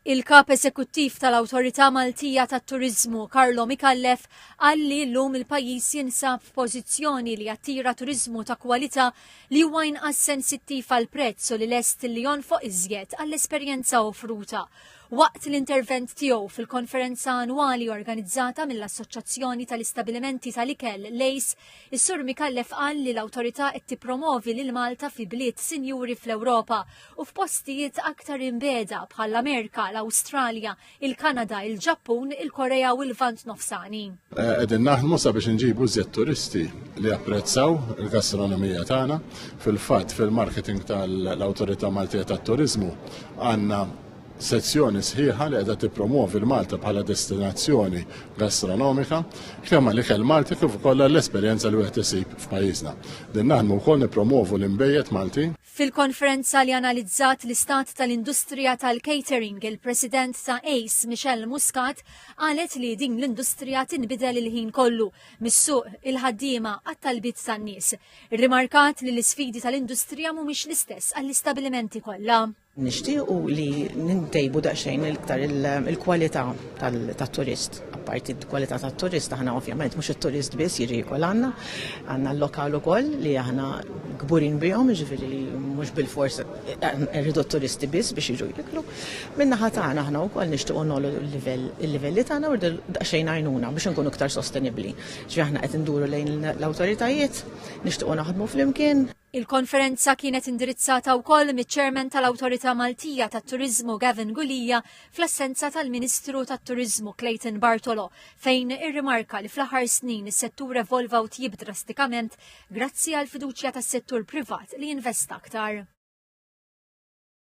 Il-kap eżekuttiv tal-Awtorità Maltija tat-Turiżmu Carlo Micallef qal li llum il-pajjiż jinsab f'pożizzjoni li jattira turiżmu ta' kwalità li huwa inqas sensittiv għal prezz u li lest li jonfoq iżjed għall-esperjenza offruta. Waqt l-intervent tiegħu fil-konferenza annwali organizzata mill-Assoċjazzjoni tal-Istabilimenti tal-Ikel Lejs, is-Sur Micallef qal li l-awtorità qed tippromovi lil Malta fi bliet sinjuri fl-Ewropa u f'postijiet aktar imbeda bħall-Amerika, l-Awstralja, il-Kanada, il-Ġappun, il-Korea u l-Vant Nofsani. Qegħdin naħdmu sabiex inġibu żjed turisti li apprezzaw il-gastronomija tagħna. Fil-fatt fil-marketing tal-Awtorità Maltija tat-Turiżmu għandna sezzjoni sħiħa li qiegħda tippromovi l-Malta bħala destinazzjoni gastronomika kemm għall-ikel Malti kif ukoll l-esperjenza li wieħed isib f'pajjiżna. Din naħdmu wkoll nippromovu l-imbejjed Malti. Fil-konferenza li analizzat l-istat tal-industrija tal-catering, il-President ta' ACE, Michel Muscat, qalet li din l-industrija tinbidel il-ħin kollu mis-suq il-ħaddiema għat-talbit tan-nies. Irrimarkat li l-isfidi tal-industrija mhumiex l-istess għall-istabilimenti kollha. Nixtiequ li nintejbu daqsxejn iktar il-kwalità tat-turist. Apparti l-kwalità tat-turist aħna ovvjament mhux it-turist biss jiġi jkun għandna l-lokal ukoll li aħna kburin bihom, jiġifieri li mhux bil-fors irridu t-turisti biss biex jiġu jiklu. Min-naħa tagħna aħna wkoll nixtiequ nagħmlu l-livelli tagħna u daqsxejn għajnuna biex inkunu iktar sostenibbli. Ġifieri aħna qed induru lejn l-awtoritajiet, nixtiequ naħdmu flimkien. Il-konferenza kienet indirizzata wkoll miċ-Chairman tal-Awtorità Maltija tat-Turiżmu Gavin Gulija fl-assenza tal-Ministru tat-Turiżmu Clayton Bartolo, fejn irrimarka li fl-aħħar snin is-settur evolva u tjib drastikament grazzi għal fiduċja tas-settur privat li investa aktar.